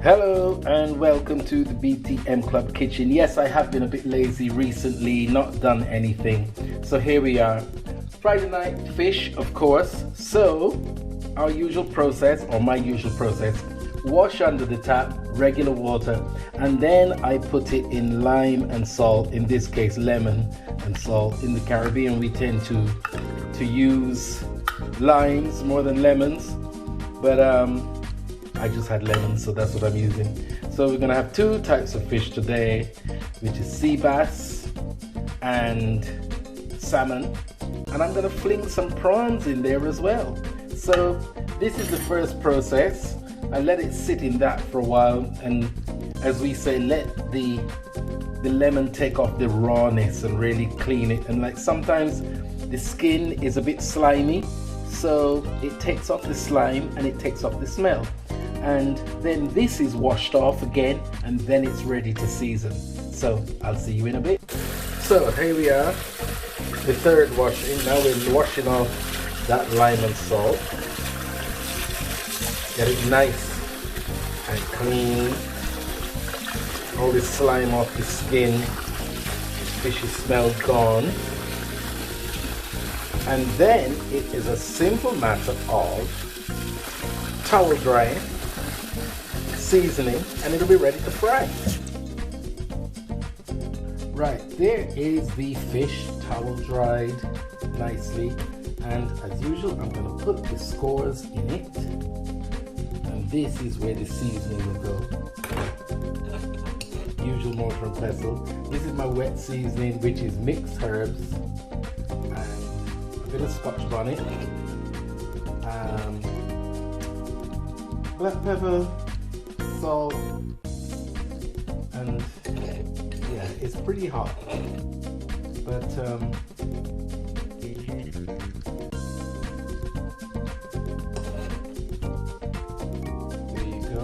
Hello and welcome to the BTM Club Kitchen. Yes, I have been a bit lazy recently, not done anything. So here we are. Friday night fish, of course. So our usual process, or my usual process, wash under the tap, regular water, and then I put it in lime and salt, in this case lemon and salt. In the Caribbean we tend to use limes more than lemons, but I just had lemons, so that's what I'm using. So we're gonna have two types of fish today, which is sea bass and salmon, and I'm gonna fling some prawns in there as well. So this is the first process. I let it sit in that for a while, and as we say, let the lemon take off the rawness and really clean it. And like sometimes the skin is a bit slimy, so it takes off the slime and it takes off the smell. And then this is washed off again, and then it's ready to season. So I'll see you in a bit. So here we are, the third washing. Now we're washing off that lime and salt. Get it nice and clean. All this slime off the skin, fishy smell gone. And then it is a simple matter of towel drying, seasoning, and it'll be ready to fry. Right, there is the fish towel dried nicely, and as usual I'm going to put the scores in it, and this is where the seasoning will go. Usual mortar and pestle. This is my wet seasoning, which is mixed herbs and a bit of Scotch bonnet, black pepper, salt, and yeah, it's pretty hot, but there you go.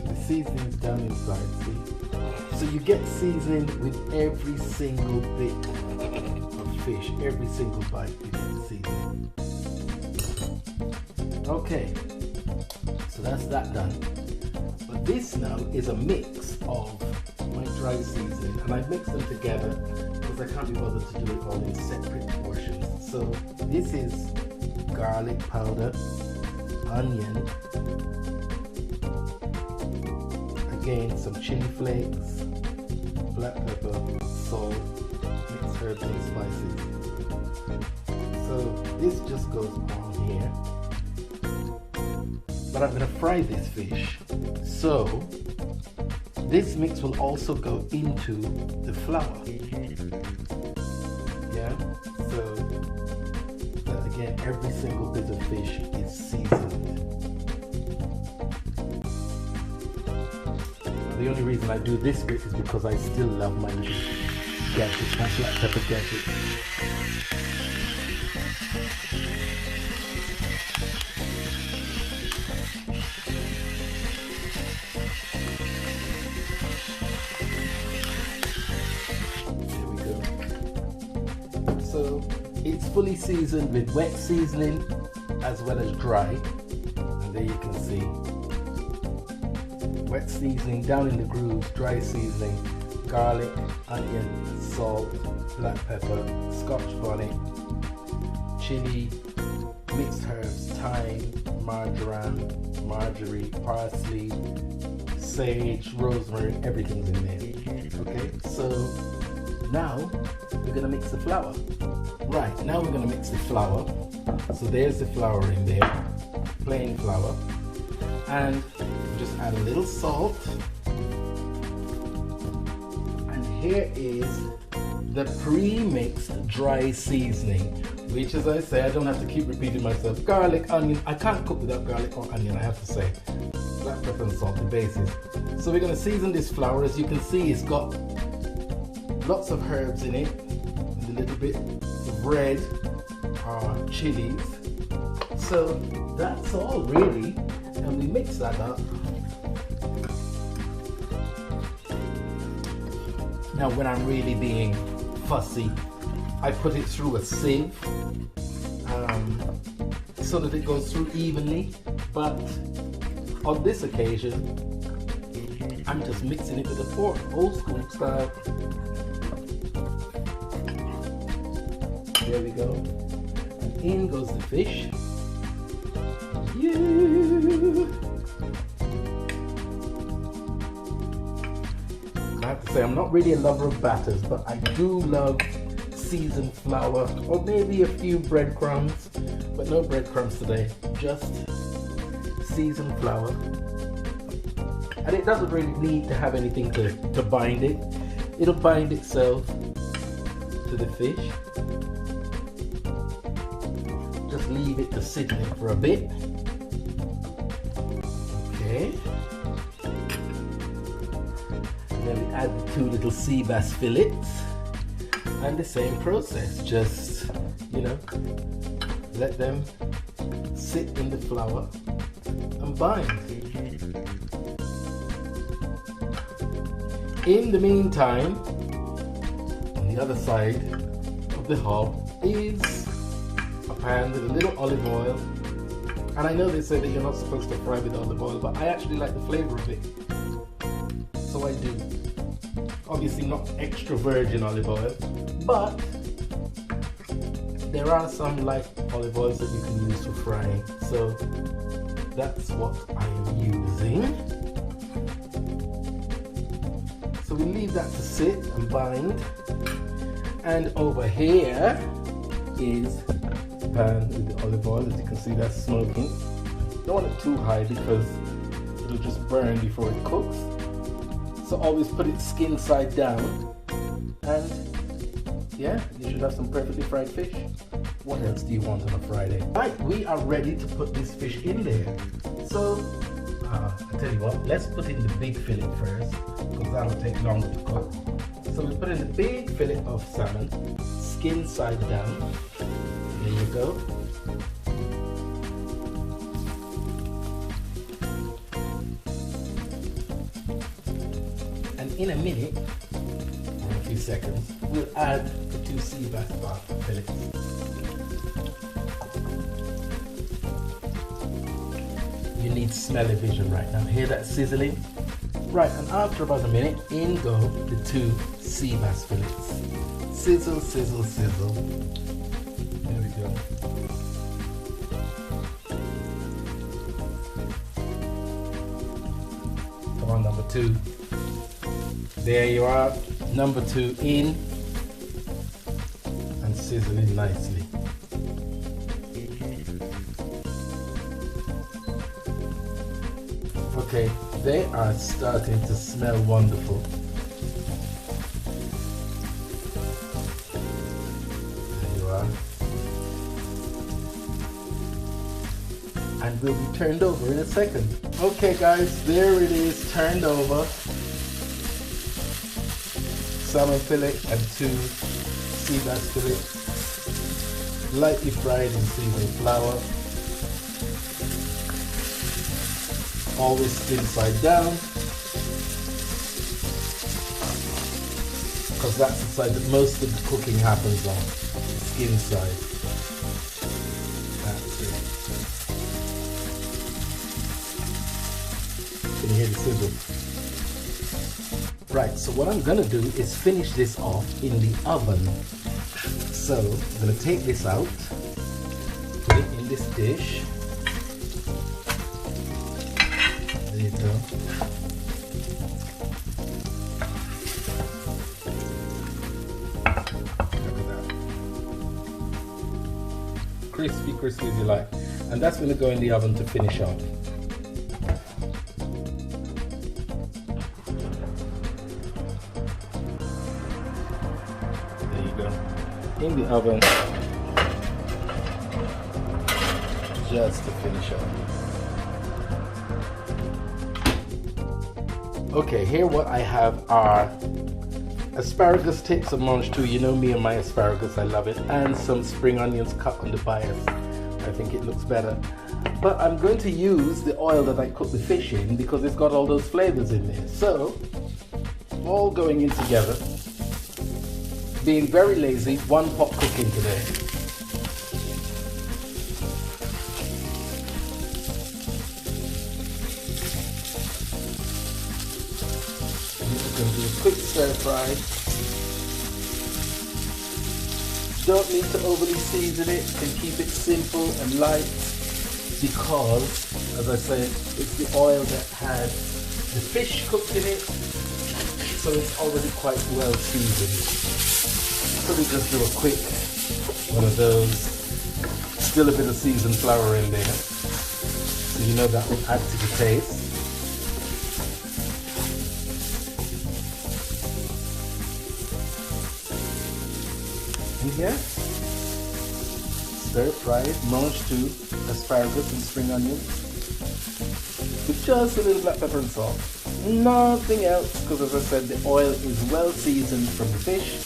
The seasoning's down inside, see? So you get seasoning with every single bit of fish, every single bite you get seasoning. Okay. So that's that done. But this now is a mix of my dry seasoning, and I mix them together because I can't be bothered to do it all in separate portions. So this is garlic powder, onion, again some chili flakes, black pepper, salt, mixed herbs and spices. So this just goes on here. But I'm going to fry this fish. So this mix will also go into the flour. Yeah, so that again, every single bit of fish is seasoned. Now, the only reason I do this bit is because I still love my little gadget, my black pepper gadget. So it's fully seasoned with wet seasoning as well as dry, and there you can see wet seasoning down in the grooves, dry seasoning, garlic, onion, salt, black pepper, Scotch bonnet, chili, mixed herbs, thyme, marjoram, parsley, sage, rosemary, everything's in there. Okay, so now we're gonna mix the flour. Right, now we're gonna mix the flour. So there's the flour in there, plain flour. And just add a little salt. And here is the pre-mixed dry seasoning, which, as I say, I don't have to keep repeating myself. Garlic, onion, I can't cook without garlic or onion, I have to say. Black pepper and salt, the basis. So we're gonna season this flour. As you can see, it's got lots of herbs in it, and a little bit of red chilies. So that's all really, and we mix that up. Now when I'm really being fussy, I put it through a sieve so that it goes through evenly, but On this occasion, I'm just mixing it with the fork, old school style. There we go. And in goes the fish. Yeah. I have to say, I'm not really a lover of batters, but I do love seasoned flour, or maybe a few breadcrumbs, but no breadcrumbs today, just seasoned flour. And it doesn't really need to have anything to bind it. It'll bind itself to the fish. Just leave it to sit in it for a bit. Okay. And then we add the 2 little sea bass fillets. And the same process, just, you know, let them sit in the flour and bind. In the meantime, on the other side of the hob is a pan with a little olive oil. And I know they say that you're not supposed to fry with olive oil, but I actually like the flavor of it, so I do. Obviously not extra virgin olive oil, but there are some light olive oils that you can use for frying, so that's what I am using. So we leave that to sit and bind. And over here is the pan with the olive oil. As you can see, that's smoking. Don't want it too high because it'll just burn before it cooks. So always put it skin side down, and yeah, you should have some perfectly fried fish. What else do you want on a Friday? Right, we are ready to put this fish in there. So I tell you what, let's put in the big fillet first, because that'll take longer to cook. So we put in the big fillet of salmon, skin side down. There you go. And in a minute, or a few seconds, we'll add the 2 sea bass fillets. You need smelly vision right now. Hear that sizzling? Right, and after about a minute, in go the 2 sea bass fillets. Sizzle, sizzle, sizzle. There we go. Come on, number 2. There you are, number 2 in and sizzling nicely. Okay, they are starting to smell wonderful. There you are. And will be turned over in a second. Okay guys, there it is, turned over. Salmon fillet and 2 sea bass fillets, lightly fried in seasoned flour. Always skin side down, because that's the side that most of the cooking happens on, skin side. That's it. Can you hear the sizzle? Right, so what I'm gonna do is finish this off in the oven. So I'm gonna take this out, put it in this dish. There you go. Look at that. Crispy, crispy as you like. And that's gonna go in the oven to finish off. In the oven just to finish up. Okay, here what I have are asparagus tips of mange tout. You know me and my asparagus, I love it. And some spring onions cut on the bias. I think it looks better. But I'm going to use the oil that I cook the fish in because it's got all those flavors in there. So, all going in together. Being very lazy, 1 pot cooking today. quick stir fry. Don't need to overly season it, can keep it simple and light because, as I said, it's the oil that had the fish cooked in it, so it's already quite well seasoned. So we just do a quick one of those. Still a bit of seasoned flour in there, so you know that will add to the taste. And yeah, stir fried, mange too, asparagus and spring onions with just a little black pepper and salt. Nothing else, because as I said, the oil is well seasoned from the fish,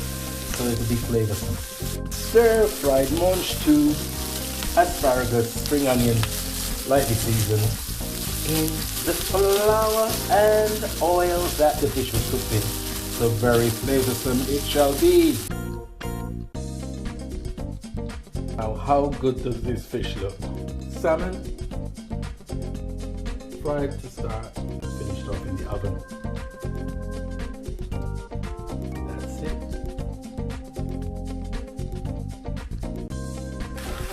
so it'll be flavoursome. Stir fried, mange too, asparagus, spring onions, lightly seasoned in the flour and oil that the fish was cooked in. So very flavoursome it shall be. Now, how good does this fish look? Salmon, fried to start, finished off in the oven. That's it.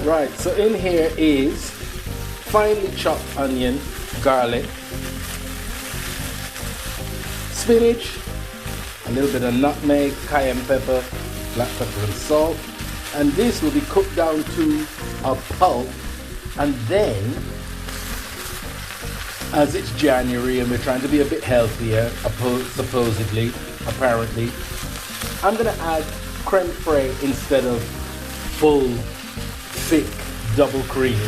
Right, so in here is finely chopped onion, garlic, spinach, a little bit of nutmeg, cayenne pepper, black pepper and salt. And this will be cooked down to a pulp, and then, as it's January and we're trying to be a bit healthier, supposedly, apparently, I'm going to add creme fraiche instead of full, thick, double cream,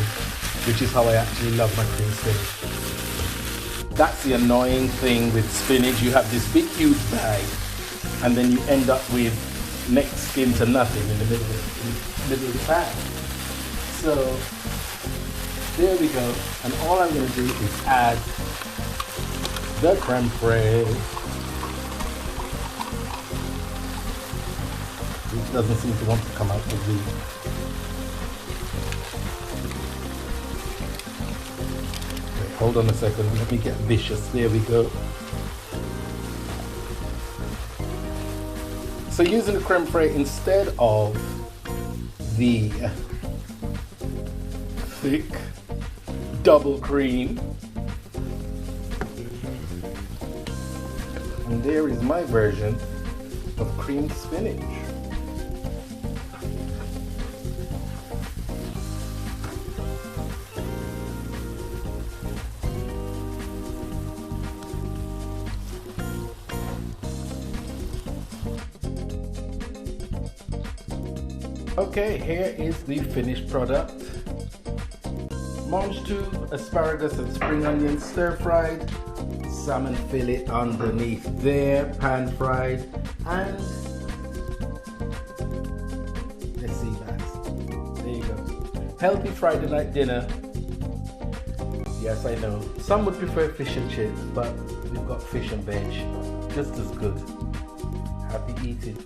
which is how I actually love my cream spinach. That's the annoying thing with spinach. You have this big, huge bag, and then you end up with next skin to nothing in the middle of the pan. So there we go, and all I'm going to do is add the creme fraiche. It doesn't seem to want to come out of the wait, hold on a second, let me get vicious. There we go. So using the creme fraiche instead of the thick double cream. And there is my version of creamed spinach. Okay, here is the finished product. Mange too, asparagus and spring onions stir fried, salmon fillet underneath there, pan fried, and let's see that. There you go. Healthy Friday night dinner. Yes, I know. Some would prefer fish and chips, but we've got fish and veg. Just as good. Happy eating.